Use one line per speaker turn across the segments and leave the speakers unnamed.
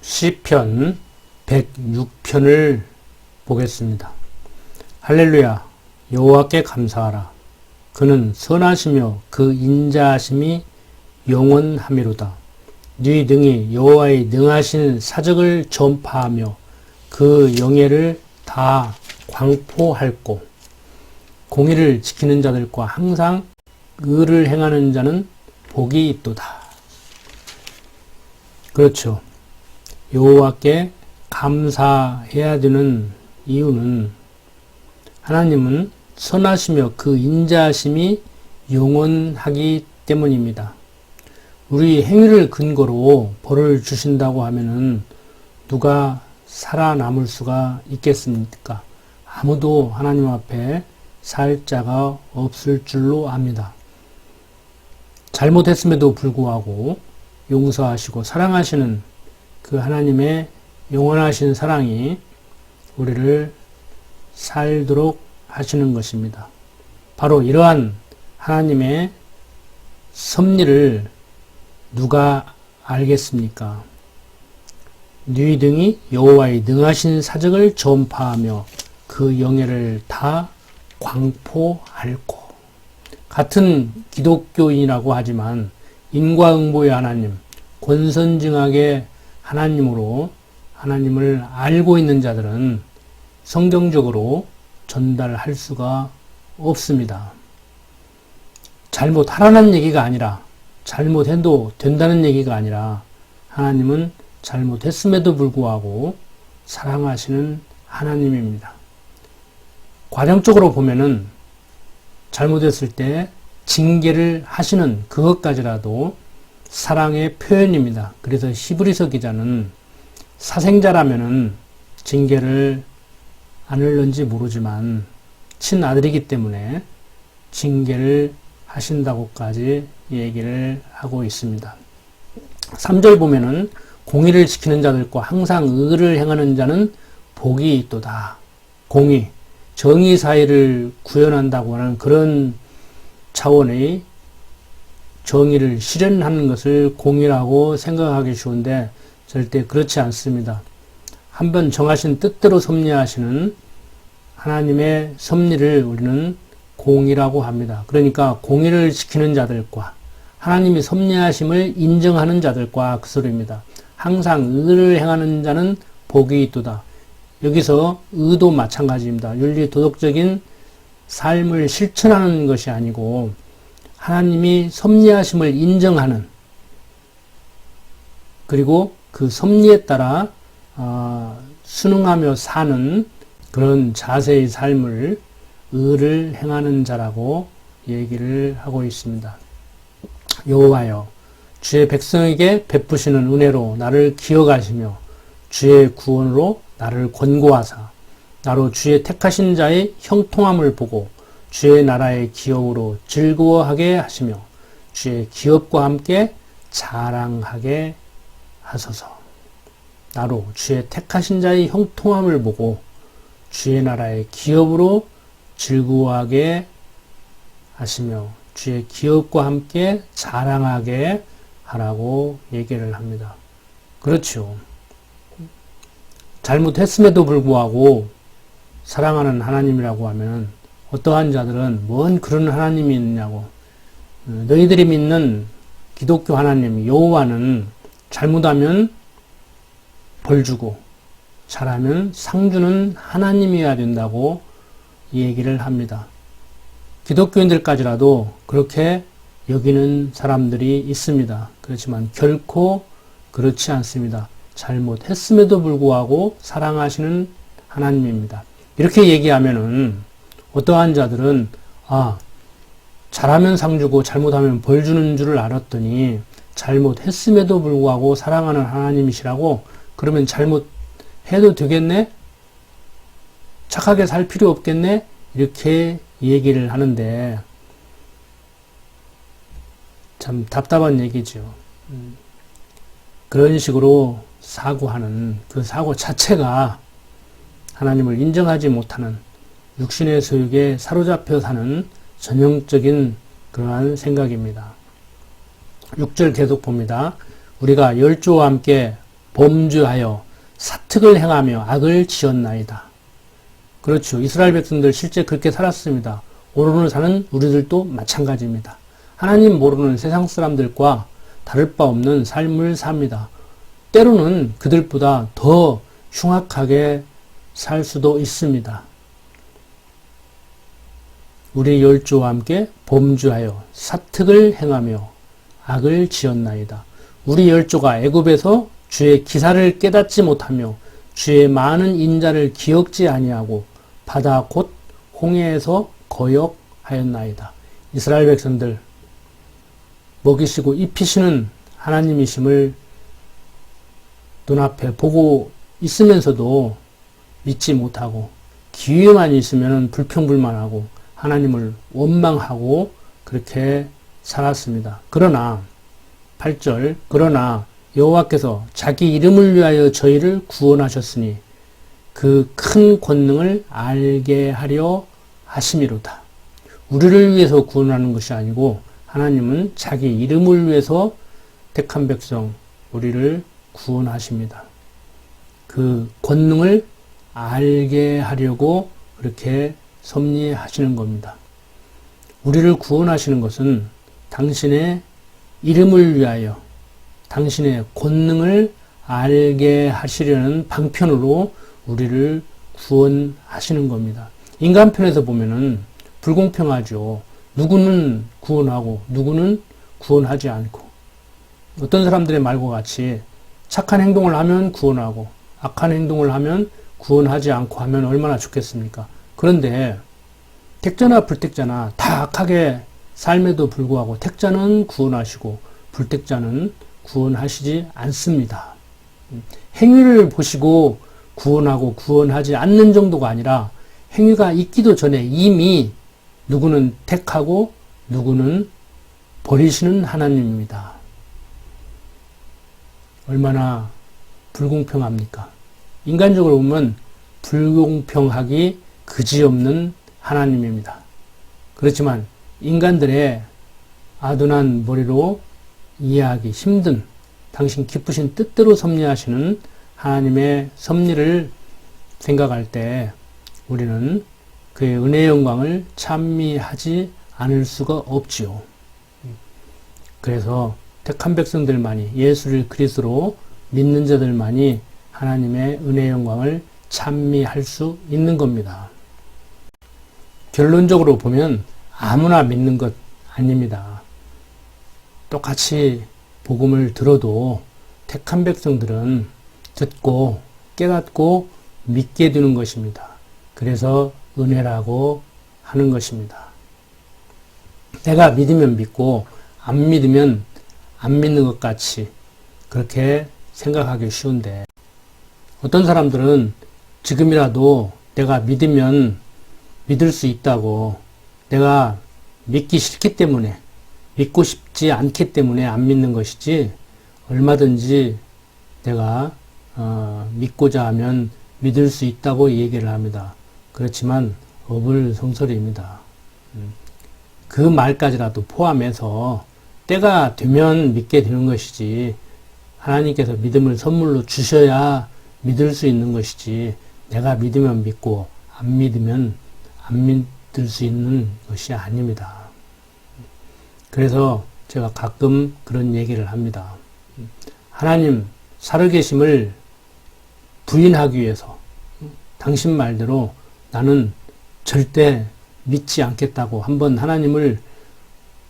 시편 106편을 보겠습니다. 할렐루야. 여호와께 감사하라. 그는 선하시며 그 인자하심이 영원하미로다. 네 등이 여호와의 능하신 사적을 전파하며 그 영예를 다 광포할고, 공의를 지키는 자들과 항상 의를 행하는 자는 복이 있도다. 그렇죠. 여호와께 감사해야 되는 이유는 하나님은 선하시며 그 인자하심이 영원하기 때문입니다. 우리 행위를 근거로 벌을 주신다고 하면은 누가 살아남을 수가 있겠습니까? 아무도 하나님 앞에 살 자가 없을 줄로 압니다. 잘못했음에도 불구하고 용서하시고 사랑하시는 그 하나님의 영원하신 사랑이 우리를 살도록 하시는 것입니다. 바로 이러한 하나님의 섭리를 누가 알겠습니까? 네 등이 여호와의 능하신 사적을 전파하며 그 영예를 다 광포할고. 같은 기독교인이라고 하지만 인과응보의 하나님, 권선징악의 하나님으로 하나님을 알고 있는 자들은 성경적으로 전달할 수가 없습니다. 잘못하라는 얘기가 아니라, 잘못해도 된다는 얘기가 아니라, 하나님은 잘못했음에도 불구하고 사랑하시는 하나님입니다. 과정적으로 보면은 잘못했을 때 징계를 하시는 그것까지라도 사랑의 표현입니다. 그래서 히브리서 기자는 사생자라면은 징계를 안 할는지 모르지만 친아들이기 때문에 징계를 하신다고까지 얘기를 하고 있습니다. 3절 보면은 공의를 지키는 자들과 항상 의를 행하는 자는 복이 있도다. 공의, 정의 사회를 구현한다고 하는 그런 차원의 정의를 실현하는 것을 공의라고 생각하기 쉬운데 절대 그렇지 않습니다. 한번 정하신 뜻대로 섭리하시는 하나님의 섭리를 우리는 공의라고 합니다. 그러니까 공의를 지키는 자들과 하나님이 섭리하심을 인정하는 자들과 그 소리입니다. 항상 의를 행하는 자는 복이 있도다. 여기서 의도 마찬가지입니다. 윤리 도덕적인 삶을 실천하는 것이 아니고 하나님이 섭리하심을 인정하는, 그리고 그 섭리에 따라 순응하며 사는 그런 자세의 삶을 의를 행하는 자라고 얘기를 하고 있습니다. 여호와여, 주의 백성에게 베푸시는 은혜로 나를 기억하시며 주의 구원으로 나를 권고하사 나로 주의 택하신 자의 형통함을 보고 주의 나라의 기업으로 즐거워하게 하시며 주의 기업과 함께 자랑하게 하소서. 나로 주의 택하신 자의 형통함을 보고 주의 나라의 기업으로 즐거워하게 하시며 주의 기업과 함께 자랑하게 하라고 얘기를 합니다. 그렇죠. 잘못했음에도 불구하고 사랑하는 하나님이라고 하면 어떠한 자들은 뭔 그런 하나님이 있느냐고, 너희들이 믿는 기독교 하나님 여호와는 잘못하면 벌 주고 잘하면 상 주는 하나님이어야 된다고 얘기를 합니다. 기독교인들까지라도 그렇게 여기는 사람들이 있습니다. 그렇지만 결코 그렇지 않습니다. 잘못했음에도 불구하고 사랑하시는 하나님입니다. 이렇게 얘기하면은 어떠한 자들은 잘하면 상 주고 잘못하면 벌 주는 줄을 알았더니 잘못했음에도 불구하고 사랑하는 하나님이시라고, 그러면 잘못해도 되겠네? 착하게 살 필요 없겠네? 이렇게 얘기를 하는데 참 답답한 얘기죠. 그런 식으로 사고하는 그 사고 자체가 하나님을 인정하지 못하는 육신의 소욕에 사로잡혀 사는 전형적인 그러한 생각입니다. 6절 계속 봅니다. 우리가 열조와 함께 범죄하여 사특을 행하며 악을 지었나이다. 그렇죠. 이스라엘 백성들 실제 그렇게 살았습니다. 오늘을 사는 우리들도 마찬가지입니다. 하나님 모르는 세상 사람들과 다를 바 없는 삶을 삽니다. 때로는 그들보다 더 흉악하게 살 수도 있습니다. 우리 열조와 함께 범죄하여 사특을 행하며 악을 지었나이다. 우리 열조가 애굽에서 주의 기사를 깨닫지 못하며 주의 많은 인자를 기억지 아니하고 바다 곧 홍해에서 거역하였나이다. 이스라엘 백성들 먹이시고 입히시는 하나님이심을 눈앞에 보고 있으면서도 믿지 못하고 기회만 있으면 불평불만하고 하나님을 원망하고 그렇게 살았습니다. 그러나 8절 그러나 여호와께서 자기 이름을 위하여 저희를 구원하셨으니 그 큰 권능을 알게 하려 하심이로다. 우리를 위해서 구원하는 것이 아니고 하나님은 자기 이름을 위해서 택한 백성 우리를 구원하십니다. 그 권능을 알게 하려고 그렇게 섭리하시는 겁니다. 우리를 구원하시는 것은 당신의 이름을 위하여 당신의 권능을 알게 하시려는 방편으로 우리를 구원하시는 겁니다. 인간편에서 보면은 불공평하죠. 누구는 구원하고 누구는 구원하지 않고 어떤 사람들의 말과 같이 착한 행동을 하면 구원하고 악한 행동을 하면 구원하지 않고 하면 얼마나 좋겠습니까? 그런데 택자나 불택자나 다 악하게 삶에도 불구하고 택자는 구원하시고 불택자는 구원하시지 않습니다. 행위를 보시고 구원하고 구원하지 않는 정도가 아니라 행위가 있기도 전에 이미 누구는 택하고 누구는 버리시는 하나님입니다. 얼마나 불공평합니까? 인간적으로 보면 불공평하기 그지없는 하나님입니다. 그렇지만 인간들의 아둔한 머리로 이해하기 힘든 당신 기쁘신 뜻대로 섭리하시는 하나님의 섭리를 생각할 때 우리는 그의 은혜의 영광을 찬미하지 않을 수가 없지요. 그래서 택한 백성들만이 예수를 그리스도로 믿는 자들만이 하나님의 은혜의 영광을 찬미할 수 있는 겁니다. 결론적으로 보면 아무나 믿는 것 아닙니다. 똑같이 복음을 들어도 택한 백성들은 듣고 깨닫고 믿게 되는 것입니다. 그래서 은혜라고 하는 것입니다. 내가 믿으면 믿고 안 믿으면 안 믿는 것 같이 그렇게 생각하기 쉬운데 어떤 사람들은 지금이라도 내가 믿으면 믿을 수 있다고 내가 믿기 싫기 때문에 믿고 싶지 않기 때문에 안 믿는 것이지 얼마든지 내가 믿고자 하면 믿을 수 있다고 얘기를 합니다. 그렇지만 어불성설입니다. 그 말까지라도 포함해서 때가 되면 믿게 되는 것이지 하나님께서 믿음을 선물로 주셔야 믿을 수 있는 것이지 내가 믿으면 믿고 안 믿으면 안 믿을 수 있는 것이 아닙니다. 그래서 제가 가끔 그런 얘기를 합니다. 하나님 살아계심을 부인하기 위해서 당신 말대로 나는 절대 믿지 않겠다고 한번 하나님을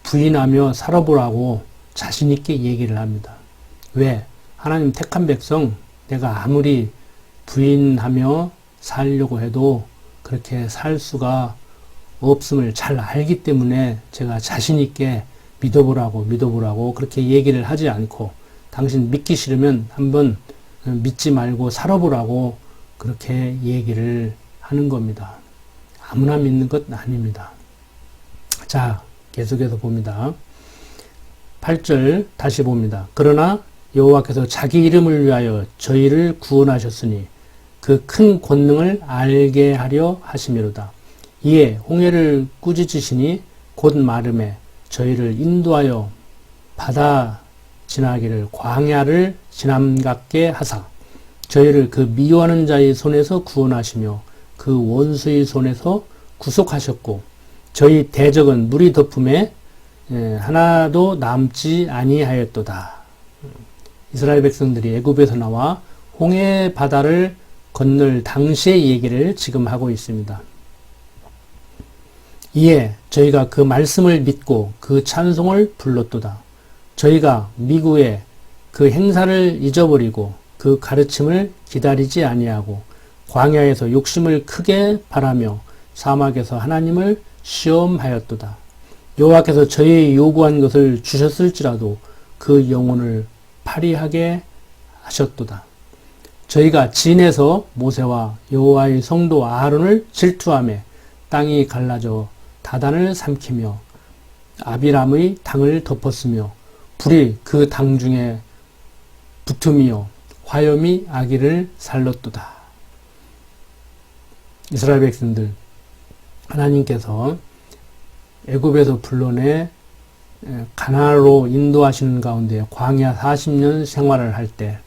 부인하며 살아보라고 자신 있게 얘기를 합니다. 왜? 하나님 택한 백성 내가 아무리 부인하며 살려고 해도 그렇게 살 수가 없음을 잘 알기 때문에 제가 자신 있게 믿어보라고 그렇게 얘기를 하지 않고 당신 믿기 싫으면 한번 믿지 말고 살아보라고 그렇게 얘기를 하는 겁니다. 아무나 믿는 것 아닙니다. 자, 계속해서 봅니다. 8절 다시 봅니다. 그러나 여호와께서 자기 이름을 위하여 저희를 구원하셨으니 그 큰 권능을 알게 하려 하심이로다. 이에 홍해를 꾸짖으시니 곧 마름에 저희를 인도하여 바다 지나기를 광야를 지남 같게 하사 저희를 그 미워하는 자의 손에서 구원하시며 그 원수의 손에서 구속하셨고 저희 대적은 물이 덮음에 하나도 남지 아니하였도다. 이스라엘 백성들이 애굽에서 나와 홍해 바다를 건널 당시의 얘기를 지금 하고 있습니다. 이에 저희가 그 말씀을 믿고 그 찬송을 불렀도다. 저희가 미구의 그 행사를 잊어버리고 그 가르침을 기다리지 아니하고 광야에서 욕심을 크게 바라며 사막에서 하나님을 시험하였도다. 여호와께서 저희 요구한 것을 주셨을지라도 그 영혼을 파리하게 하셨도다. 저희가 진에서 모세와 여호와의 성도 아론을 질투하며 땅이 갈라져 다단을 삼키며 아비람의 당을 덮었으며 불이 그 당 중에 붙음이요 화염이 아기를 살렀도다. 이스라엘 백성들 하나님께서 애굽에서 불러내 가나안으로 인도하시는 가운데 광야 40년 생활을 할 때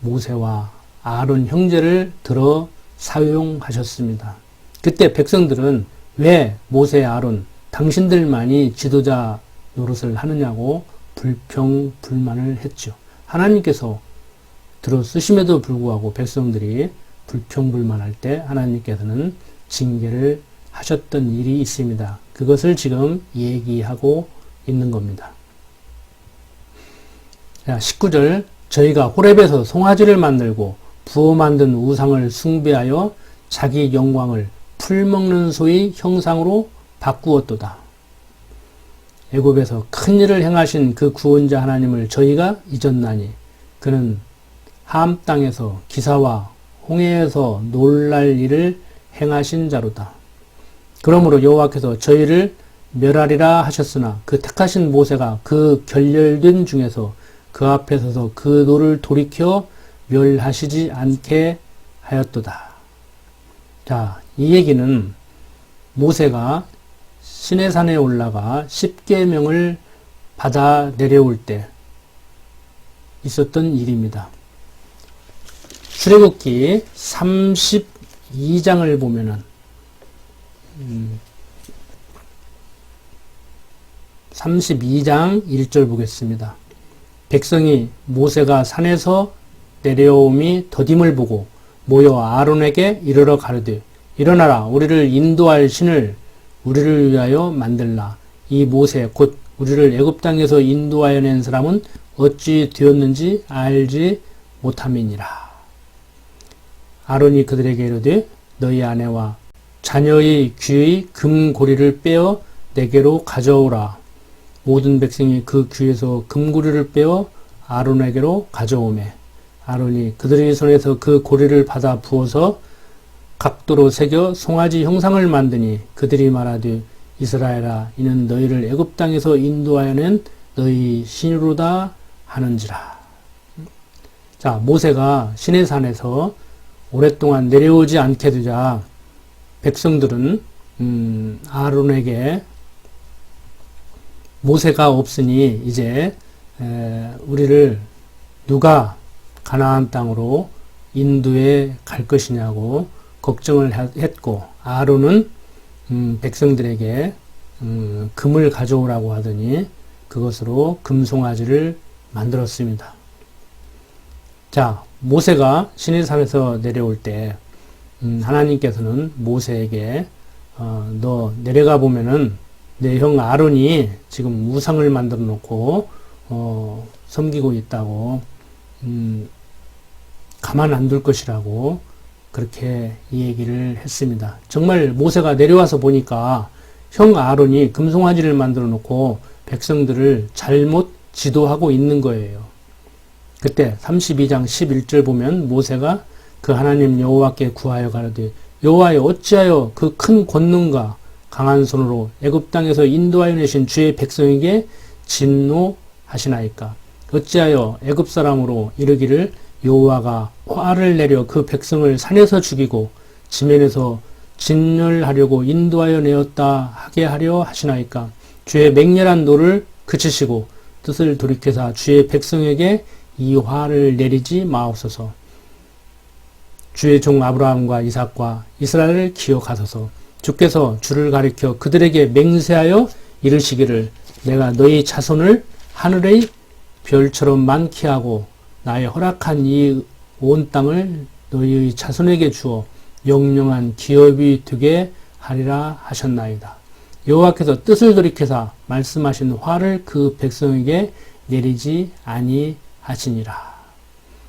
모세와 아론 형제를 들어 사용하셨습니다. 그때 백성들은 왜 모세, 아론, 당신들만이 지도자 노릇을 하느냐고 불평불만을 했죠. 하나님께서 들어 쓰심에도 불구하고 백성들이 불평불만할 때 하나님께서는 징계를 하셨던 일이 있습니다. 그것을 지금 얘기하고 있는 겁니다. 19절 저희가 호렙에서 송아지를 만들고 부어 만든 우상을 숭배하여 자기 영광을 풀먹는 소의 형상으로 바꾸었도다. 애굽에서 큰 일을 행하신 그 구원자 하나님을 저희가 잊었나니 그는 함 땅에서 기사와 홍해에서 놀랄 일을 행하신 자로다. 그러므로 여호와께서 저희를 멸하리라 하셨으나 그 택하신 모세가 그 결렬된 중에서 그 앞에 서서 그 노를 돌이켜 멸하시지 않게 하였도다. 자, 이 얘기는 모세가 시내산에 올라가 10계명을 받아 내려올 때 있었던 일입니다. 출애굽기 32장을 보면은 32장 1절 보겠습니다. 백성이 모세가 산에서 내려옴이 더딤을 보고 모여 아론에게 이르러 가르되 일어나라 우리를 인도할 신을 우리를 위하여 만들라. 이 모세 곧 우리를 애굽 땅에서 인도하여 낸 사람은 어찌 되었는지 알지 못함이니라. 아론이 그들에게 이르되 너희 아내와 자녀의 귀의 금고리를 빼어 내게로 가져오라. 모든 백성이 그 귀에서 금고리를 빼어 아론에게로 가져오매 아론이 그들의 손에서 그 고리를 받아 부어서 각도로 새겨 송아지 형상을 만드니 그들이 말하되 이스라엘아 이는 너희를 애굽 땅에서 인도하여 낸 너희 신이로다 하는지라. 자, 모세가 시내산에서 오랫동안 내려오지 않게 되자 백성들은 아론에게 모세가 없으니 이제 우리를 누가 가나안 땅으로 인도해 갈 것이냐고 걱정을 했고 아론은 백성들에게 금을 가져오라고 하더니 그것으로 금송아지를 만들었습니다. 자, 모세가 시내산에서 내려올 때 하나님께서는 모세에게 너 내려가 보면은 내 형 아론이 지금 우상을 만들어 놓고 섬기고 있다고 가만 안 둘 것이라고 그렇게 이 얘기를 했습니다. 정말 모세가 내려와서 보니까 형 아론이 금송아지를 만들어 놓고 백성들을 잘못 지도하고 있는 거예요. 그때 32장 11절 보면 모세가 그 하나님 여호와께 구하여 가로되 여호와여 어찌하여 그 큰 권능과 강한 손으로 애굽 땅에서 인도하여 내신 주의 백성에게 진노하시나이까. 어찌하여 애굽 사람으로 이르기를 여호와가 화를 내려 그 백성을 산에서 죽이고 지면에서 진멸하려고 인도하여 내었다 하게 하려 하시나이까. 주의 맹렬한 노를 그치시고 뜻을 돌이켜사 주의 백성에게 이 화를 내리지 마옵소서. 주의 종 아브라함과 이삭과 이스라엘을 기억하소서. 주께서 주를 가리켜 그들에게 맹세하여 이르시기를 내가 너희 자손을 하늘의 별처럼 많게 하고 나의 허락한 이 온 땅을 너희의 자손에게 주어 영영한 기업이 되게 하리라 하셨나이다. 여호와께서 뜻을 돌이켜사 말씀하신 화를 그 백성에게 내리지 아니하시니라.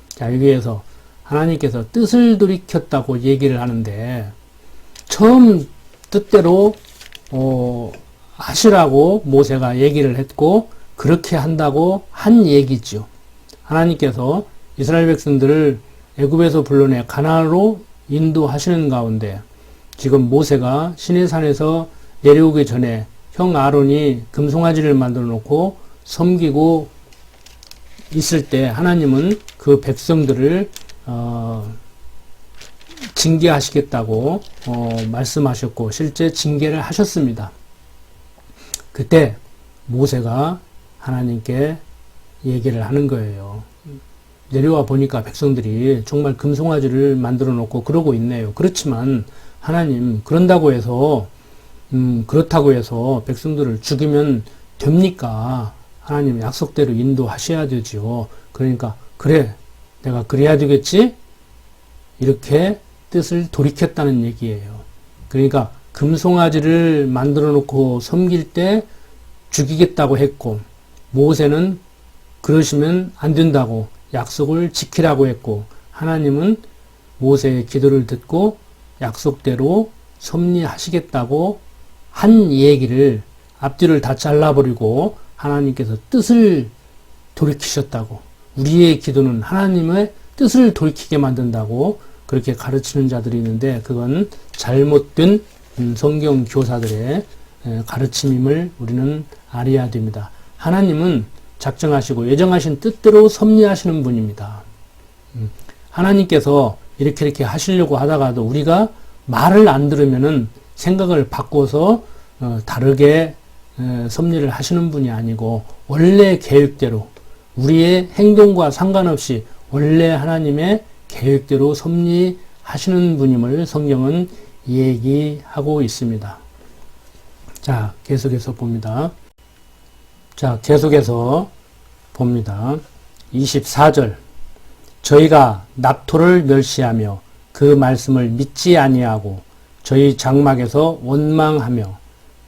자, 여기에서 하나님께서 뜻을 돌이켰다고 얘기를 하는데 처음 뜻대로 하시라고 모세가 얘기를 했고 그렇게 한다고 한 얘기죠. 하나님께서 이스라엘 백성들을 애굽에서 불러내 가나안으로 인도하시는 가운데 지금 모세가 시내산에서 내려오기 전에 형 아론이 금송아지를 만들어 놓고 섬기고 있을 때 하나님은 그 백성들을 징계하시겠다고 말씀하셨고 실제 징계를 하셨습니다. 그때 모세가 하나님께 얘기를 하는 거예요. 내려와 보니까 백성들이 정말 금송아지를 만들어 놓고 그러고 있네요. 그렇지만 하나님 그런다고 해서 그렇다고 해서 백성들을 죽이면 됩니까? 하나님 약속대로 인도하셔야 되지요. 그러니까 그래 내가 그래야 되겠지? 이렇게 뜻을 돌이켰다는 얘기예요. 그러니까 금송아지를 만들어 놓고 섬길 때 죽이겠다고 했고 모세는 그러시면 안 된다고 약속을 지키라고 했고 하나님은 모세의 기도를 듣고 약속대로 섭리하시겠다고 한 얘기를 앞뒤를 다 잘라버리고 하나님께서 뜻을 돌이키셨다고 우리의 기도는 하나님의 뜻을 돌이키게 만든다고 그렇게 가르치는 자들이 있는데 그건 잘못된 성경 교사들의 가르침임을 우리는 알아야 됩니다. 하나님은 작정하시고 예정하신 뜻대로 섭리하시는 분입니다. 하나님께서 이렇게 하시려고 하다가도 우리가 말을 안 들으면은 생각을 바꿔서 다르게 섭리를 하시는 분이 아니고 원래 계획대로 우리의 행동과 상관없이 원래 하나님의 계획대로 섭리하시는 분임을 성경은 얘기하고 있습니다. 자, 계속해서 봅니다. 자, 계속해서 봅니다. 24절. 저희가 납토를 멸시하며 그 말씀을 믿지 아니하고 저희 장막에서 원망하며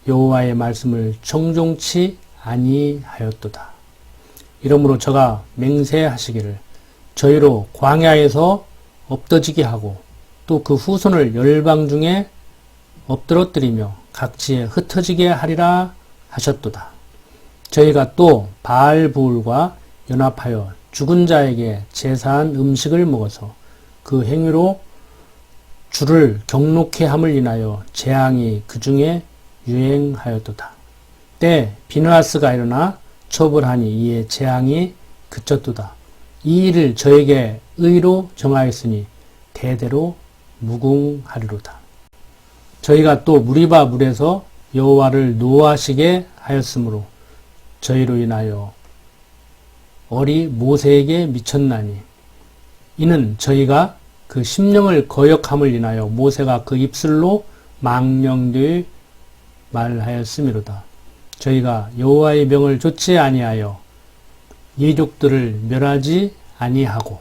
여호와의 말씀을 청종치 아니하였도다. 이러므로 저가 맹세하시기를 저희로 광야에서 엎드지게 하고 또 그 후손을 열방 중에 엎드러뜨리며 각지에 흩어지게 하리라 하셨도다. 저희가 또 바알부울과 연합하여 죽은 자에게 제사한 음식을 먹어서 그 행위로 주를 경록해 함을 인하여 재앙이 그 중에 유행하였도다. 때 비느하스가 일어나 처벌하니 이에 재앙이 그쳤도다. 이 일을 저에게 의로 정하였으니 대대로 무궁하리로다. 저희가 또 무리바 물에서 여호와를 노하시게 하였으므로 저희로 인하여 얼이 모세에게 미쳤나니 이는 저희가 그 심령을 거역함을 인하여 모세가 그 입술로 망령되이 말하였음이로다. 저희가 여호와의 명을 좇지 아니하여 이족들을 멸하지 아니하고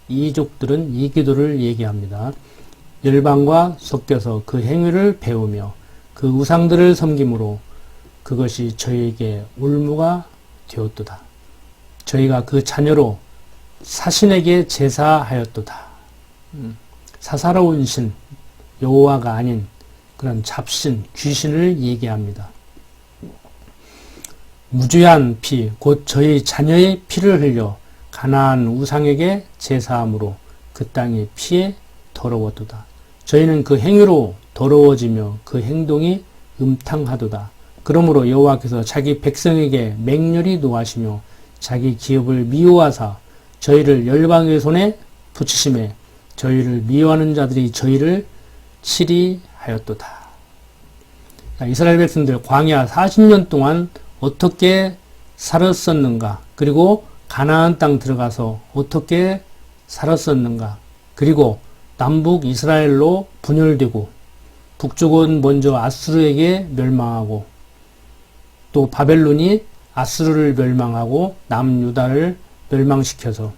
이족들은 이 기도를 얘기합니다. 열방과 섞여서 그 행위를 배우며 그 우상들을 섬김으로 그것이 저희에게 올무가 되었도다. 저희가 그 자녀로 사신에게 제사하였도다. 사사로운 신, 여호와가 아닌 그런 잡신, 귀신을 얘기합니다. 무죄한 피, 곧 저희 자녀의 피를 흘려 가나안 우상에게 제사함으로 그 땅의 피에 더러웠도다. 저희는 그 행위로 더러워지며 그 행동이 음탕하도다. 그러므로 여호와께서 자기 백성에게 맹렬히 노하시며 자기 기업을 미워하사 저희를 열방의 손에 붙이심에 저희를 미워하는 자들이 저희를 치리하였도다. 이스라엘 백성들 광야 40년 동안 어떻게 살았었는가, 그리고 가나안 땅 들어가서 어떻게 살았었는가. 그리고 남북 이스라엘로 분열되고 북쪽은 먼저 아수르에게 멸망하고 또 바벨론이 아수르를 멸망하고 남유다를 멸망시켜서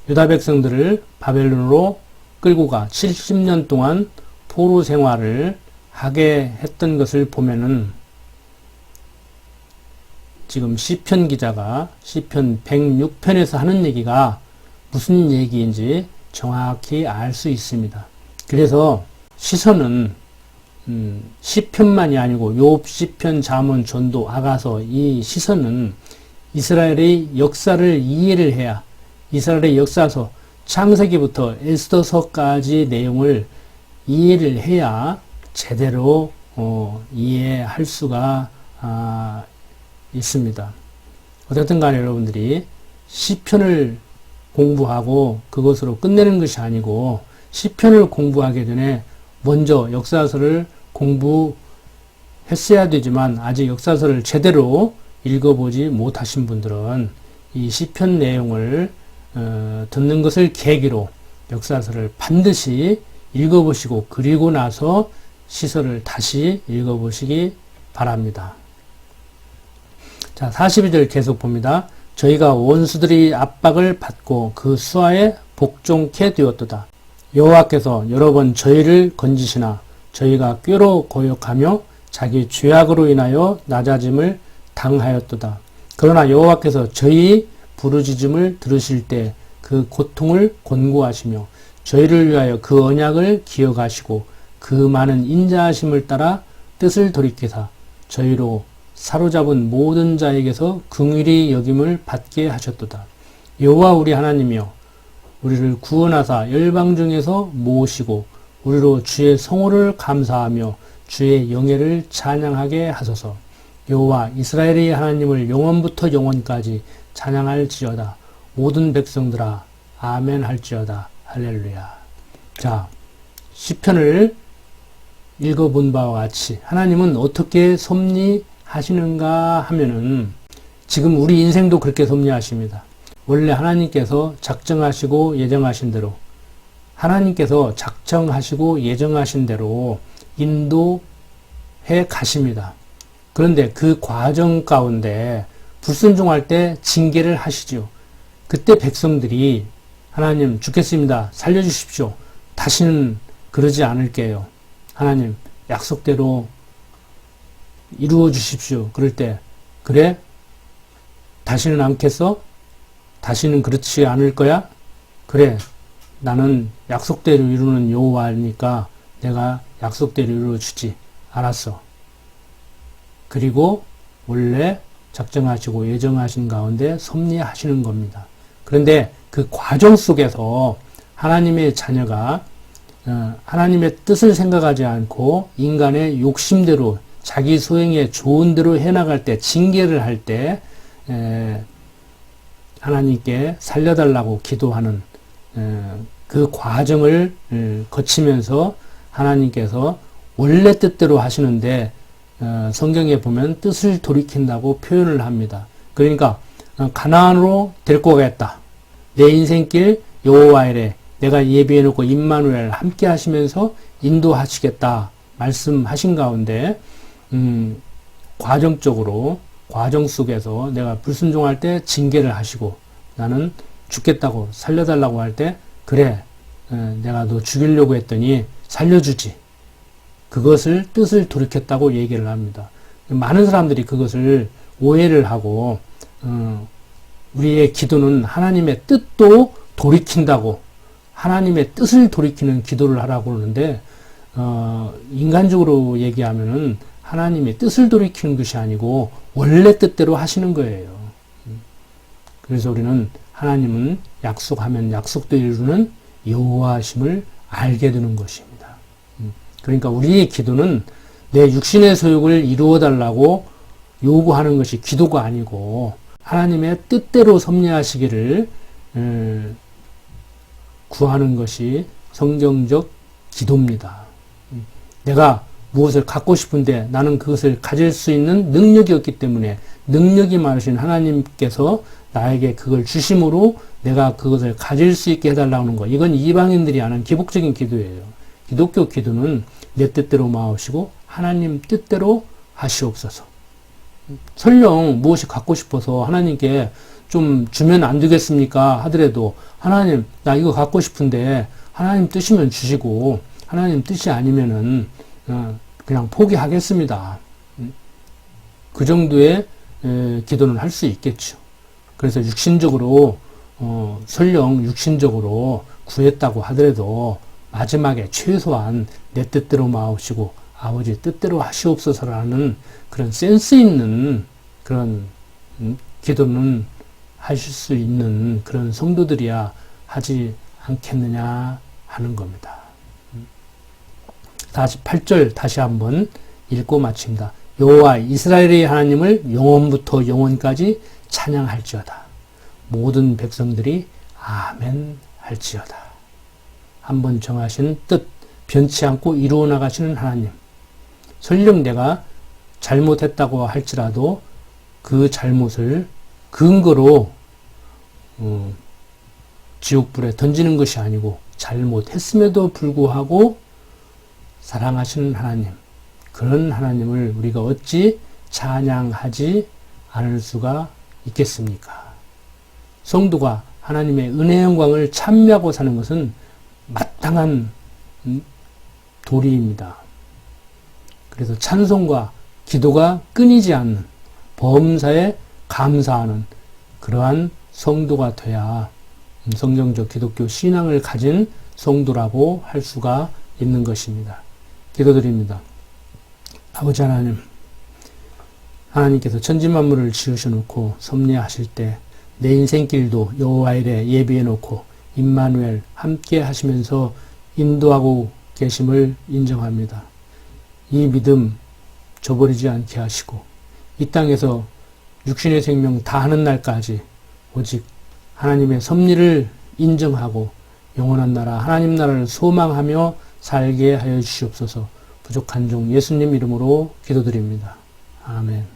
유다 백성들을 바벨론으로 끌고 가 70년 동안 포로 생활을 하게 했던 것을 보면은 지금 시편 기자가 시편 106편에서 하는 얘기가 무슨 얘기인지 정확히 알 수 있습니다. 그래서 시선은 시편만이 아니고 욥, 시편, 잠언, 전도, 아가서 이 시선은 이스라엘의 역사를 이해를 해야 이스라엘의 역사서 창세기부터 에스더서까지 내용을 이해를 해야 제대로 이해할 수가 있습니다. 어쨌든 간에 여러분들이 시편을 공부하고 그것으로 끝내는 것이 아니고 시편을 공부하기 전에 먼저 역사서를 공부했어야 되지만 아직 역사서를 제대로 읽어보지 못하신 분들은 이 시편 내용을 듣는 것을 계기로 역사서를 반드시 읽어보시고 그리고 나서 시서를 다시 읽어보시기 바랍니다. 자, 42절 계속 봅니다. 저희가 원수들이 압박을 받고 그 수하에 복종케 되었도다. 여호와께서 여러 번 저희를 건지시나 저희가 꾀로 고역하며 자기 죄악으로 인하여 낮아짐을 당하였도다. 그러나 여호와께서 저희 부르짖음을 들으실 때 그 고통을 권고하시며 저희를 위하여 그 언약을 기억하시고 그 많은 인자하심을 따라 뜻을 돌이키사 저희로 사로잡은 모든 자에게서 긍휼히 여김을 받게 하셨도다. 여호와 우리 하나님이여 우리를 구원하사 열방 중에서 모으시고 우리로 주의 성호를 감사하며 주의 영예를 찬양하게 하소서. 여호와 이스라엘의 하나님을 영원부터 영원까지 찬양할지어다. 모든 백성들아 아멘 할지어다. 할렐루야. 자, 시편을 읽어본 바와 같이 하나님은 어떻게 섭리하시는가 하면은 지금 우리 인생도 그렇게 섭리하십니다. 원래 하나님께서 작정하시고 예정하신 대로 하나님께서 작정하시고 예정하신 대로 인도해 가십니다. 그런데 그 과정 가운데 불순종할 때 징계를 하시죠. 그때 백성들이 하나님 죽겠습니다. 살려주십시오. 다시는 그러지 않을게요. 하나님 약속대로 이루어 주십시오. 그럴 때 그래? 다시는 않겠어? 다시는 그렇지 않을 거야? 그래. 나는 약속대로 이루는 여호와니까 내가 약속대로 이루어 주지. 알았어. 그리고 원래 작정하시고 예정하신 가운데 섭리하시는 겁니다. 그런데 그 과정 속에서 하나님의 자녀가 하나님의 뜻을 생각하지 않고 인간의 욕심대로 자기 소행에 좋은 대로 해나갈 때 징계를 할 때 하나님께 살려달라고 기도하는 그 과정을 거치면서 하나님께서 원래 뜻대로 하시는데 성경에 보면 뜻을 돌이킨다고 표현을 합니다. 그러니까 가나안으로 데리고 가겠다. 내 인생길 여호와이래. 내가 예비해놓고 임마누엘 함께 하시면서 인도하시겠다 말씀하신 가운데 과정적으로 과정 속에서 내가 불순종할 때 징계를 하시고 나는 죽겠다고 살려달라고 할 때 그래 내가 너 죽이려고 했더니 살려주지. 그것을 뜻을 돌이켰다고 얘기를 합니다. 많은 사람들이 그것을 오해를 하고 우리의 기도는 하나님의 뜻도 돌이킨다고 하나님의 뜻을 돌이키는 기도를 하라고 그러는데 인간적으로 얘기하면은 하나님의 뜻을 돌이키는 것이 아니고 원래 뜻대로 하시는 거예요. 그래서 우리는 하나님은 약속하면 약속도 이루는 여호와심을 알게 되는 것입니다. 그러니까 우리의 기도는 내 육신의 소욕을 이루어 달라고 요구하는 것이 기도가 아니고 하나님의 뜻대로 섭리하시기를 구하는 것이 성경적 기도입니다. 내가 무엇을 갖고 싶은데 나는 그것을 가질 수 있는 능력이 없기 때문에 능력이 많으신 하나님께서 나에게 그걸 주심으로 내가 그것을 가질 수 있게 해달라는 거. 이건 이방인들이 하는 기복적인 기도예요. 기독교 기도는 내 뜻대로 마옵시고 하나님 뜻대로 하시옵소서. 설령 무엇이 갖고 싶어서 하나님께 좀 주면 안 되겠습니까? 하더라도 하나님 나 이거 갖고 싶은데 하나님 뜻이면 주시고 하나님 뜻이 아니면은 그냥 포기하겠습니다. 그 정도의 기도는 할 수 있겠죠. 그래서 육신적으로 설령 육신적으로 구했다고 하더라도 마지막에 최소한 내 뜻대로 마옵시고 아버지 뜻대로 하시옵소서라는 그런 센스 있는 그런 기도는 하실 수 있는 그런 성도들이야 하지 않겠느냐 하는 겁니다. 다시 8절 다시 한번 읽고 마칩니다. 여호와 이스라엘의 하나님을 영원부터 영원까지 찬양할지어다. 모든 백성들이 아멘 할지어다. 한번 정하신 뜻 변치 않고 이루어 나가시는 하나님. 설령 내가 잘못했다고 할지라도 그 잘못을 근거로 지옥불에 던지는 것이 아니고 잘못했음에도 불구하고 사랑하시는 하나님, 그런 하나님을 우리가 어찌 찬양하지 않을 수가 있겠습니까? 성도가 하나님의 은혜 영광을 찬미하고 사는 것은 마땅한 도리입니다. 그래서 찬송과 기도가 끊이지 않는 범사에 감사하는 그러한 성도가 돼야 성경적 기독교 신앙을 가진 성도라고 할 수가 있는 것입니다. 기도드립니다. 아버지 하나님, 하나님께서 천지만물을 지으셔놓고 섭리하실 때 내 인생길도 여호와 이레 예비해놓고 임마누엘 함께 하시면서 인도하고 계심을 인정합니다. 이 믿음 저버리지 않게 하시고 이 땅에서 육신의 생명 다하는 날까지 오직 하나님의 섭리를 인정하고 영원한 나라 하나님 나라를 소망하며 살게 하여 주시옵소서. 부족한 종 예수님 이름으로 기도드립니다. 아멘.